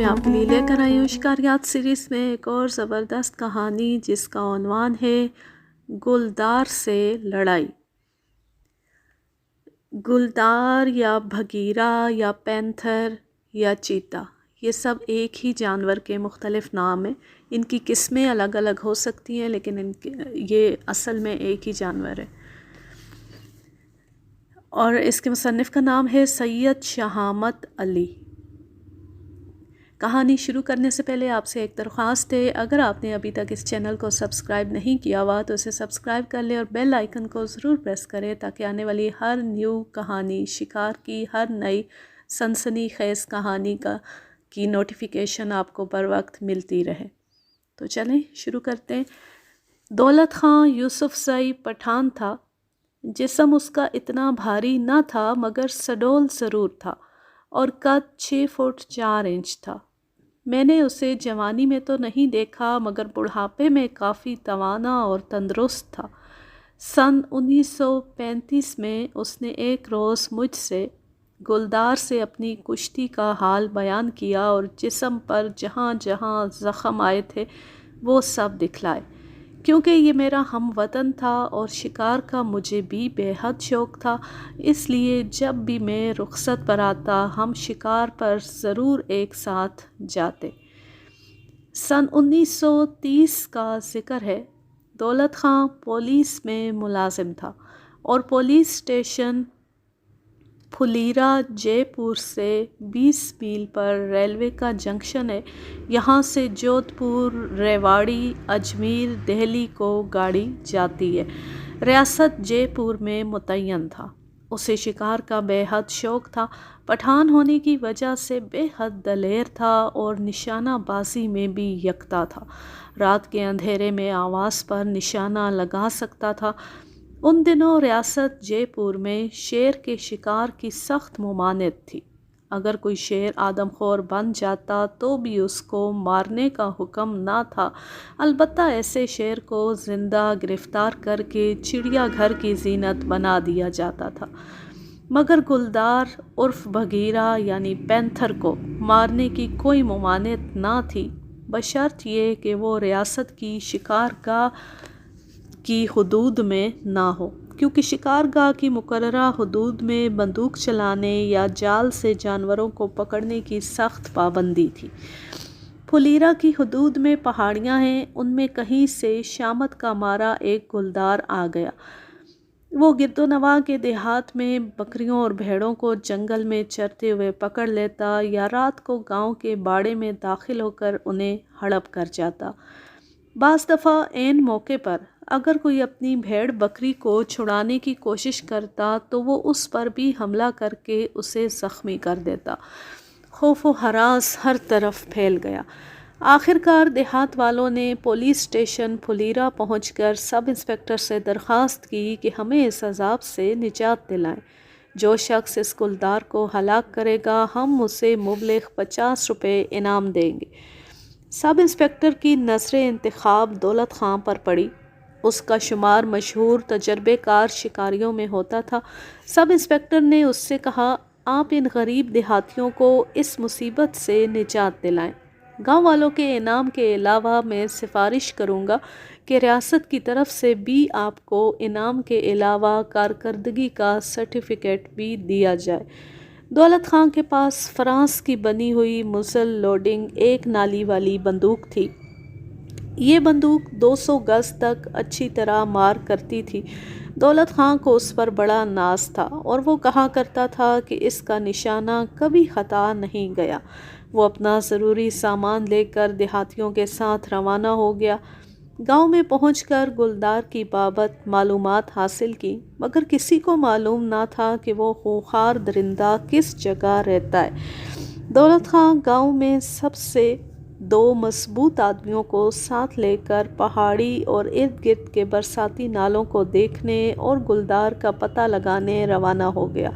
آپ کے لیے لے کر آئی ہوں شکاریات سیریز میں ایک اور زبردست کہانی جس کا عنوان ہے گلدار سے لڑائی۔ گلدار یا بھگیرا یا پینتھر یا چیتا، یہ سب ایک ہی جانور کے مختلف نام ہیں۔ ان کی قسمیں الگ الگ ہو سکتی ہیں لیکن یہ اصل میں ایک ہی جانور ہے۔ اور اس کے مصنف کا نام ہے سید شہامت علی۔ کہانی شروع کرنے سے پہلے آپ سے ایک درخواست ہے، اگر آپ نے ابھی تک اس چینل کو سبسکرائب نہیں کیا ہوا تو اسے سبسکرائب کر لیں اور بیل آئیکن کو ضرور پریس کریں تاکہ آنے والی ہر نیو کہانی، شکار کی ہر نئی سنسنی خیز کہانی کی نوٹیفیکیشن آپ کو بر وقت ملتی رہے۔ تو چلیں شروع کرتے ہیں۔ دولت خان یوسف زئی پٹھان تھا۔ جسم اس کا اتنا بھاری نہ تھا مگر سڈول ضرور تھا اور قد 6 فٹ 4 انچ تھا۔ میں نے اسے جوانی میں تو نہیں دیکھا مگر بڑھاپے میں کافی توانا اور تندرست تھا۔ سن 1935 میں اس نے ایک روز مجھ سے گلدار سے اپنی کشتی کا حال بیان کیا اور جسم پر جہاں جہاں زخم آئے تھے وہ سب دکھلائے۔ کیونکہ یہ میرا ہم وطن تھا اور شکار کا مجھے بھی بے حد شوق تھا، اس لیے جب بھی میں رخصت پر آتا ہم شکار پر ضرور ایک ساتھ جاتے۔ سن 1930 کا ذکر ہے۔ دولت خان پولیس میں ملازم تھا اور پولیس اسٹیشن پھلیرا جے پور سے 20 میل پر ریلوے کا جنکشن ہے۔ یہاں سے جودھ پور، ریواڑی، اجمیر، دہلی کو گاڑی جاتی ہے۔ ریاست جے پور میں متعین تھا۔ اسے شکار کا بے حد شوق تھا۔ پٹھان ہونے کی وجہ سے بے حد دلیر تھا اور نشانہ بازی میں بھی یکتا تھا۔ رات کے اندھیرے میں آواز پر نشانہ لگا سکتا تھا۔ ان دنوں ریاست جے پور میں شیر کے شکار کی سخت ممانعت تھی۔ اگر کوئی شیر آدم خور بن جاتا تو بھی اس کو مارنے کا حکم نہ تھا، البتہ ایسے شیر کو زندہ گرفتار کر کے چڑیا گھر کی زینت بنا دیا جاتا تھا۔ مگر گلدار عرف بھگیرا یعنی پینتھر کو مارنے کی کوئی ممانعت نہ تھی، بشرط یہ کہ وہ ریاست کی شکارگاہ کی حدود میں نہ ہو، کیونکہ شکارگاہ کی مقررہ حدود میں بندوق چلانے یا جال سے جانوروں کو پکڑنے کی سخت پابندی تھی۔ پھلیرا کی حدود میں پہاڑیاں ہیں، ان میں کہیں سے شامت کا مارا ایک گلدار آ گیا۔ وہ گرد و نواح کے دیہات میں بکریوں اور بھیڑوں کو جنگل میں چرتے ہوئے پکڑ لیتا یا رات کو گاؤں کے باڑے میں داخل ہو کر انہیں ہڑپ کر جاتا۔ بعض دفعہ عین موقع پر اگر کوئی اپنی بھیڑ بکری کو چھڑانے کی کوشش کرتا تو وہ اس پر بھی حملہ کر کے اسے زخمی کر دیتا۔ خوف و ہراس ہر طرف پھیل گیا۔ آخر کار دیہات والوں نے پولیس اسٹیشن پھلیرا پہنچ کر سب انسپکٹر سے درخواست کی کہ ہمیں اس عذاب سے نجات دلائیں۔ جو شخص اس گلدار کو ہلاک کرے گا ہم اسے مبلغ 50 روپے انعام دیں گے۔ سب انسپکٹر کی نظر انتخاب دولت خان پر پڑی۔ اس کا شمار مشہور تجربے کار شکاریوں میں ہوتا تھا۔ سب انسپکٹر نے اس سے کہا، آپ ان غریب دیہاتیوں کو اس مصیبت سے نجات دلائیں۔ گاؤں والوں کے انعام کے علاوہ میں سفارش کروں گا کہ ریاست کی طرف سے بھی آپ کو انعام کے علاوہ کارکردگی کا سرٹیفکیٹ بھی دیا جائے۔ دولت خان کے پاس فرانس کی بنی ہوئی مزل لوڈنگ ایک نالی والی بندوق تھی۔ یہ بندوق 200 گز تک اچھی طرح مار کرتی تھی۔ دولت خان کو اس پر بڑا ناز تھا اور وہ کہا کرتا تھا کہ اس کا نشانہ کبھی خطا نہیں گیا۔ وہ اپنا ضروری سامان لے کر دیہاتیوں کے ساتھ روانہ ہو گیا۔ گاؤں میں پہنچ کر گلدار کی بابت معلومات حاصل کی، مگر کسی کو معلوم نہ تھا کہ وہ خونخوار درندہ کس جگہ رہتا ہے۔ دولت خان گاؤں میں سب سے 2 مضبوط آدمیوں کو ساتھ لے کر پہاڑی اور ارد گرد کے برساتی نالوں کو دیکھنے اور گلدار کا پتہ لگانے روانہ ہو گیا۔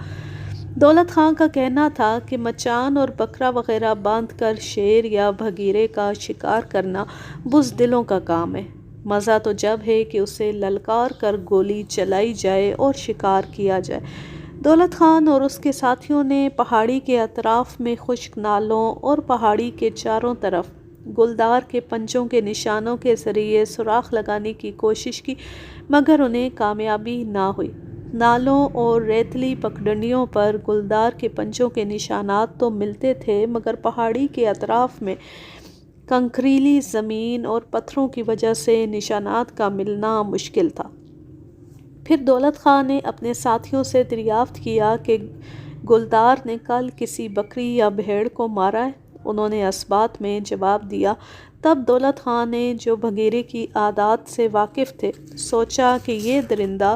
دولت خان کا کہنا تھا کہ مچان اور بکرا وغیرہ باندھ کر شیر یا بھگیرے کا شکار کرنا بزدلوں کا کام ہے۔ مزہ تو جب ہے کہ اسے للکار کر گولی چلائی جائے اور شکار کیا جائے۔ دولت خان اور اس کے ساتھیوں نے پہاڑی کے اطراف میں خشک نالوں اور پہاڑی کے چاروں طرف گلدار کے پنجوں کے نشانوں کے ذریعے سوراخ لگانے کی کوشش کی، مگر انہیں کامیابی نہ ہوئی۔ نالوں اور ریتلی پگڈنڈیوں پر گلدار کے پنجوں کے نشانات تو ملتے تھے، مگر پہاڑی کے اطراف میں کنکریلی زمین اور پتھروں کی وجہ سے نشانات کا ملنا مشکل تھا۔ پھر دولت خان نے اپنے ساتھیوں سے دریافت کیا کہ گلدار نے کل کسی بکری یا بھیڑ کو مارا ہے؟ انہوں نے اثبات میں جواب دیا۔ تب دولت خان نے، جو بگھیرے کی عادات سے واقف تھے، سوچا کہ یہ درندہ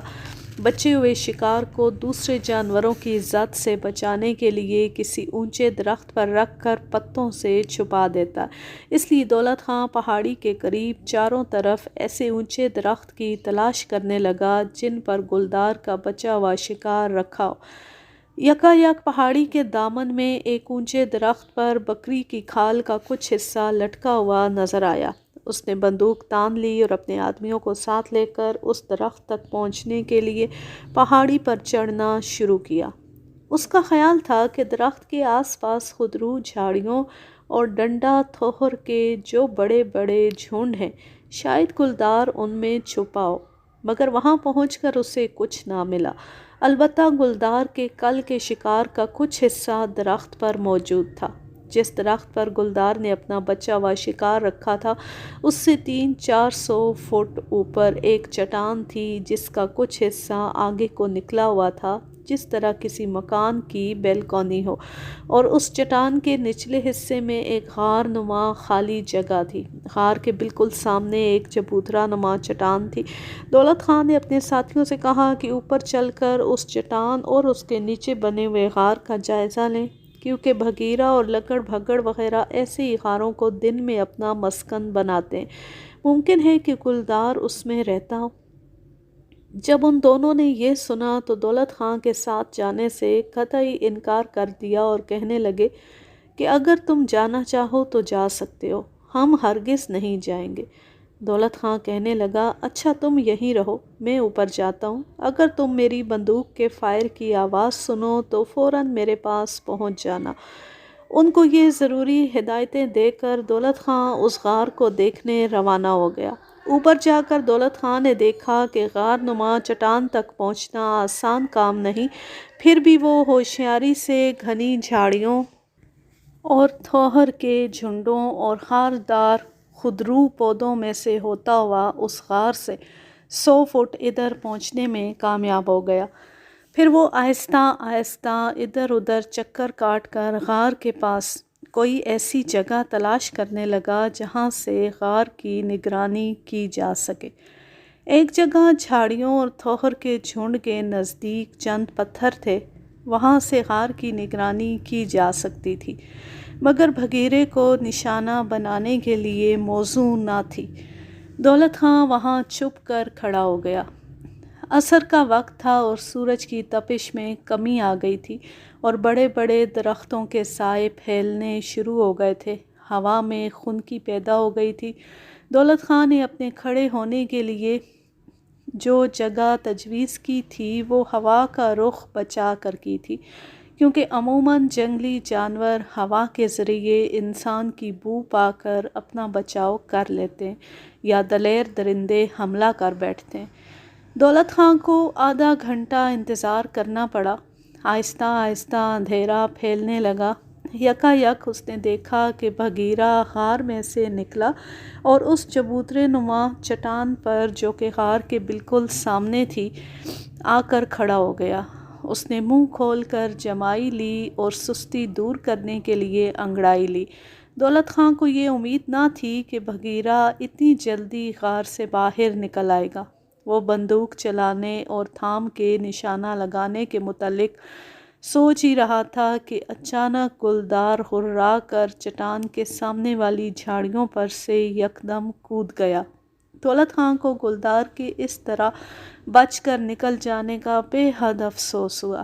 بچے ہوئے شکار کو دوسرے جانوروں کی زد سے بچانے کے لیے کسی اونچے درخت پر رکھ کر پتوں سے چھپا دیتا ہے۔ اس لیے دولت خان پہاڑی کے قریب چاروں طرف ایسے اونچے درخت کی تلاش کرنے لگا جن پر گلدار کا بچا ہوا شکار رکھا ہو۔ یکایک پہاڑی کے دامن میں ایک اونچے درخت پر بکری کی کھال کا کچھ حصہ لٹکا ہوا نظر آیا۔ اس نے بندوق تان لی اور اپنے آدمیوں کو ساتھ لے کر اس درخت تک پہنچنے کے لیے پہاڑی پر چڑھنا شروع کیا۔ اس کا خیال تھا کہ درخت کے آس پاس خودرو جھاڑیوں اور ڈنڈا تھوہر کے جو بڑے بڑے جھنڈ ہیں، شاید گلدار ان میں چھپا ہو، مگر وہاں پہنچ کر اسے کچھ نہ ملا۔ البتہ گلدار کے کل کے شکار کا کچھ حصہ درخت پر موجود تھا۔ جس درخت پر گلدار نے اپنا بچا ہوا شکار رکھا تھا، اس سے 300-400 فٹ اوپر ایک چٹان تھی جس کا کچھ حصہ آگے کو نکلا ہوا تھا، جس طرح کسی مکان کی بیلکونی ہو، اور اس چٹان کے نچلے حصے میں ایک غار نما خالی جگہ تھی۔ غار کے بالکل سامنے ایک چبوترا نما چٹان تھی۔ دولت خان نے اپنے ساتھیوں سے کہا کہ اوپر چل کر اس چٹان اور اس کے نیچے بنے ہوئے غار کا جائزہ لیں، کیونکہ بگھیرا اور لکڑ بھگڑ وغیرہ ایسے ہی غاروں کو دن میں اپنا مسکن بناتے ہیں، ممکن ہے کہ گلدار اس میں رہتا ہو۔ جب ان دونوں نے یہ سنا تو دولت خان کے ساتھ جانے سے قطعی انکار کر دیا اور کہنے لگے کہ اگر تم جانا چاہو تو جا سکتے ہو، ہم ہرگز نہیں جائیں گے۔ دولت خان کہنے لگا، اچھا تم یہیں رہو، میں اوپر جاتا ہوں۔ اگر تم میری بندوق کے فائر کی آواز سنو تو فوراً میرے پاس پہنچ جانا۔ ان کو یہ ضروری ہدایتیں دے کر دولت خان اس غار کو دیکھنے روانہ ہو گیا۔ اوپر جا کر دولت خان نے دیکھا کہ غار نما چٹان تک پہنچنا آسان کام نہیں، پھر بھی وہ ہوشیاری سے گھنی جھاڑیوں اور تھوہر کے جھنڈوں اور خاردار خودرو پودوں میں سے ہوتا ہوا اس غار سے 100 فٹ ادھر پہنچنے میں کامیاب ہو گیا۔ پھر وہ آہستہ آہستہ ادھر ادھر چکر کاٹ کر غار کے پاس کوئی ایسی جگہ تلاش کرنے لگا جہاں سے غار کی نگرانی کی جا سکے۔ ایک جگہ جھاڑیوں اور تھوہر کے جھنڈ کے نزدیک چند پتھر تھے، وہاں سے غار کی نگرانی کی جا سکتی تھی، مگر بگھیرے کو نشانہ بنانے کے لیے موزوں نہ تھی۔ دولت خان وہاں چھپ کر کھڑا ہو گیا۔ عصر کا وقت تھا اور سورج کی تپش میں کمی آ گئی تھی اور بڑے بڑے درختوں کے سائے پھیلنے شروع ہو گئے تھے۔ ہوا میں خنکی پیدا ہو گئی تھی۔ دولت خان نے اپنے کھڑے ہونے کے لیے جو جگہ تجویز کی تھی وہ ہوا کا رخ بچا کر کی تھی، کیونکہ عموماً جنگلی جانور ہوا کے ذریعے انسان کی بو پا کر اپنا بچاؤ کر لیتے ہیں یا دلیر درندے حملہ کر بیٹھتے ہیں۔ دولت خان کو آدھا گھنٹہ انتظار کرنا پڑا۔ آہستہ آہستہ اندھیرا پھیلنے لگا۔ یکایک اس نے دیکھا کہ بگھیرا غار میں سے نکلا اور اس چبوترے نما چٹان پر، جو کہ غار کے بالکل سامنے تھی، آ کر کھڑا ہو گیا۔ اس نے منہ کھول کر جمائی لی اور سستی دور کرنے کے لیے انگڑائی لی۔ دولت خان کو یہ امید نہ تھی کہ بگھیرا اتنی جلدی غار سے باہر نکل آئے گا۔ وہ بندوق چلانے اور تھام کے نشانہ لگانے کے متعلق سوچ ہی رہا تھا کہ اچانک گلدار ہررا کر چٹان کے سامنے والی جھاڑیوں پر سے یکدم کود گیا۔ دولت خان کو گلدار کے اس طرح بچ کر نکل جانے کا بے حد افسوس ہوا۔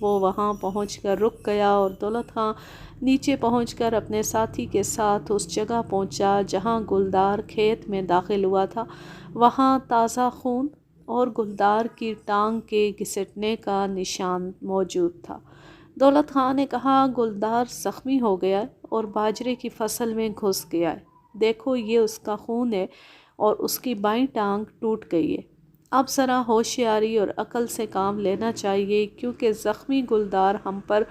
وہ وہاں پہنچ کر رک گیا اور دولت خان نیچے پہنچ کر اپنے ساتھی کے ساتھ اس جگہ پہنچا جہاں گلدار کھیت میں داخل ہوا تھا۔ وہاں تازہ خون اور گلدار کی ٹانگ کے گھسٹنے کا نشان موجود تھا۔ دولت خان نے کہا، گلدار زخمی ہو گیا ہے اور باجرے کی فصل میں گھس گیا ہے۔ دیکھو یہ اس کا خون ہے اور اس کی بائیں ٹانگ ٹوٹ گئی ہے۔ اب ذرا ہوشیاری اور عقل سے کام لینا چاہیے کیونکہ زخمی گلدار ہم پر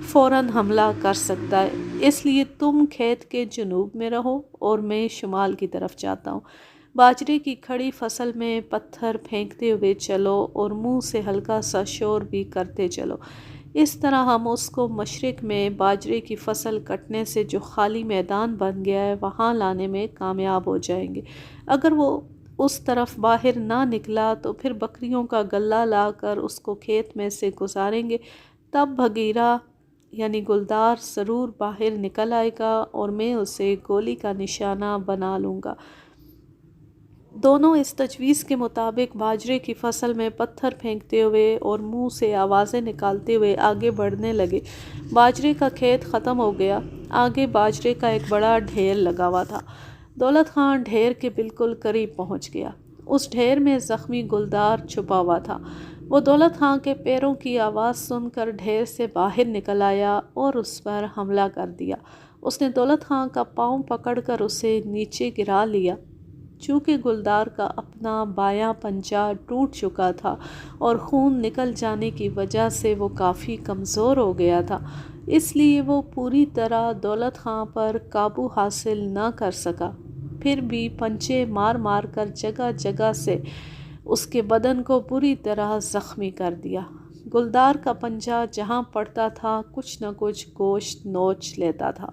فوراً حملہ کر سکتا ہے، اس لیے تم کھیت کے جنوب میں رہو اور میں شمال کی طرف جاتا ہوں۔ باجرے کی کھڑی فصل میں پتھر پھینکتے ہوئے چلو اور منہ سے ہلکا سا شور بھی کرتے چلو۔ اس طرح ہم اس کو مشرق میں باجرے کی فصل کٹنے سے جو خالی میدان بن گیا ہے وہاں لانے میں کامیاب ہو جائیں گے۔ اگر وہ اس طرف باہر نہ نکلا تو پھر بکریوں کا گلہ لا کر اس کو کھیت میں سے گزاریں گے، تب بھگیرا یعنی گلدار ضرور باہر نکل آئے گا اور میں اسے گولی کا نشانہ بنا لوں گا۔ دونوں اس تجویز کے مطابق باجرے کی فصل میں پتھر پھینکتے ہوئے اور منہ سے آوازیں نکالتے ہوئے آگے بڑھنے لگے۔ باجرے کا کھیت ختم ہو گیا، آگے باجرے کا ایک بڑا ڈھیر لگا ہوا تھا۔ دولت خان ڈھیر کے بالکل قریب پہنچ گیا۔ اس ڈھیر میں زخمی گلدار چھپا ہوا تھا۔ وہ دولت خان کے پیروں کی آواز سن کر ڈھیر سے باہر نکل آیا اور اس پر حملہ کر دیا۔ اس نے دولت خان کا پاؤں پکڑ کر اسے نیچے گرا لیا۔ چونکہ گلدار کا اپنا بایاں پنجہ ٹوٹ چکا تھا اور خون نکل جانے کی وجہ سے وہ کافی کمزور ہو گیا تھا، اس لیے وہ پوری طرح دولت خان پر قابو حاصل نہ کر سکا۔ پھر بھی پنچے مار مار کر جگہ جگہ سے اس کے بدن کو بری طرح زخمی کر دیا۔ گلدار کا پنجہ جہاں پڑتا تھا کچھ نہ کچھ گوشت نوچ لیتا تھا۔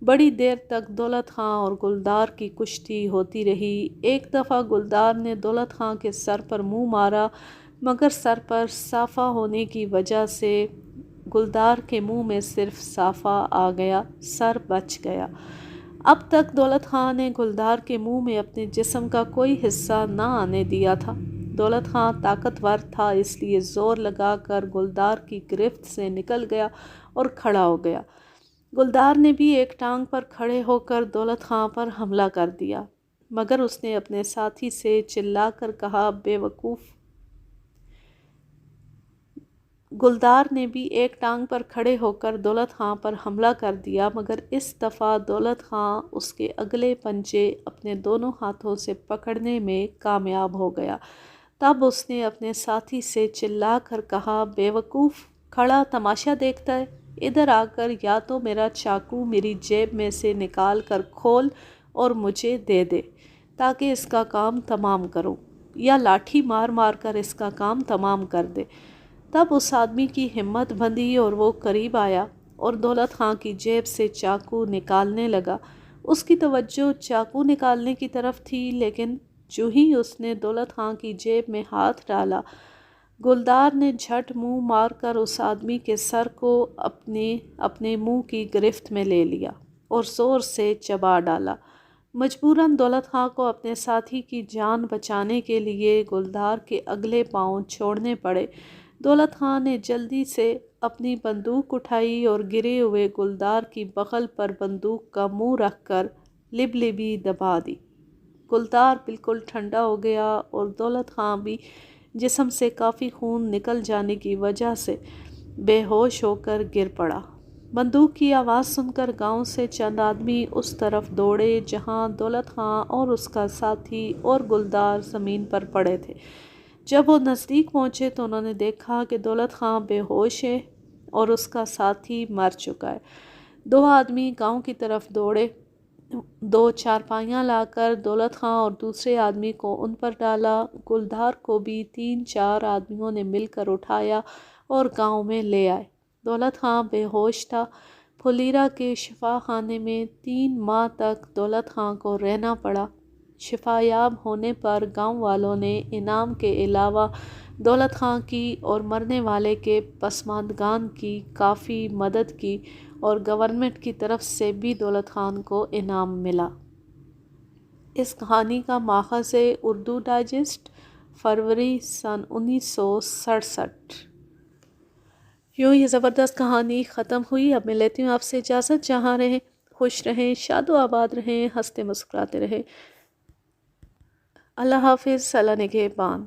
بڑی دیر تک دولت خان اور گلدار کی کشتی ہوتی رہی۔ ایک دفعہ گلدار نے دولت خان کے سر پر منہ مارا، مگر سر پر صافہ ہونے کی وجہ سے گلدار کے منہ میں صرف صافہ آ گیا، سر بچ گیا۔ اب تک دولت خان نے گلدار کے منہ میں اپنے جسم کا کوئی حصہ نہ آنے دیا تھا۔ دولت خان طاقتور تھا، اس لیے زور لگا کر گلدار کی گرفت سے نکل گیا اور کھڑا ہو گیا۔ گلدار نے بھی ایک ٹانگ پر کھڑے ہو کر دولت خان پر حملہ کر دیا، مگر اس نے اپنے ساتھی سے چلا کر کہا، بے وقوف! گلدار نے بھی ایک ٹانگ پر کھڑے ہو کر دولت خان پر حملہ کر دیا، مگر اس دفعہ دولت خان اس کے اگلے پنجے اپنے دونوں ہاتھوں سے پکڑنے میں کامیاب ہو گیا۔ تب اس نے اپنے ساتھی سے چلا کر کہا، بے وقوف! کھڑا تماشا دیکھتا ہے؟ ادھر آ کر یا تو میرا چاقو میری جیب میں سے نکال کر کھول اور مجھے دے دے تاکہ اس کا کام تمام کروں، یا لاٹھی مار مار کر اس کا کام تمام کر دے۔ تب اس آدمی کی ہمت بندھی اور وہ قریب آیا اور دولت خان کی جیب سے چاقو نکالنے لگا۔ اس کی توجہ چاقو نکالنے کی طرف تھی، لیکن جو ہی اس نے دولت خان کی جیب میں ہاتھ ڈالا، گلدار نے جھٹ منہ مار کر اس آدمی کے سر کو اپنے منہ کی گرفت میں لے لیا اور زور سے چبا ڈالا۔ مجبوراً دولت خان کو اپنے ساتھی کی جان بچانے کے لیے گلدار کے اگلے پاؤں چھوڑنے پڑے۔ دولت خان نے جلدی سے اپنی بندوق اٹھائی اور گرے ہوئے گلدار کی بغل پر بندوق کا منہ رکھ کر لبلبی دبا دی۔ گلدار بالکل ٹھنڈا ہو گیا اور دولت خان بھی جسم سے کافی خون نکل جانے کی وجہ سے بے ہوش ہو کر گر پڑا۔ بندوق کی آواز سن کر گاؤں سے چند آدمی اس طرف دوڑے جہاں دولت خان اور اس کا ساتھی اور گلدار زمین پر پڑے تھے۔ جب وہ نزدیک پہنچے تو انہوں نے دیکھا کہ دولت خان بے ہوش ہے اور اس کا ساتھی مر چکا ہے۔ دو آدمی گاؤں کی طرف دوڑے، دو چارپائیاں لا کر دولت خان اور دوسرے آدمی کو ان پر ڈالا۔ گلدار کو بھی 3-4 آدمیوں نے مل کر اٹھایا اور گاؤں میں لے آئے۔ دولت خان بے ہوش تھا۔ پھلیرا کے شفا خانے میں 3 ماہ تک دولت خان کو رہنا پڑا۔ شفا یاب ہونے پر گاؤں والوں نے انعام کے علاوہ دولت خان کی اور مرنے والے کے پسماندگان کی کافی مدد کی اور گورنمنٹ کی طرف سے بھی دولت خان کو انعام ملا۔ اس کہانی کا ماخذ ہے اردو ڈائجسٹ، فروری سن 1967۔ یوں یہ زبردست کہانی ختم ہوئی. اب میں لیتی ہوں آپ سے اجازت. جہاں رہیں خوش رہیں، شاد و آباد رہیں، ہنستے مسکراتے رہیں. اللہ حافظ. اللہ نگہبان.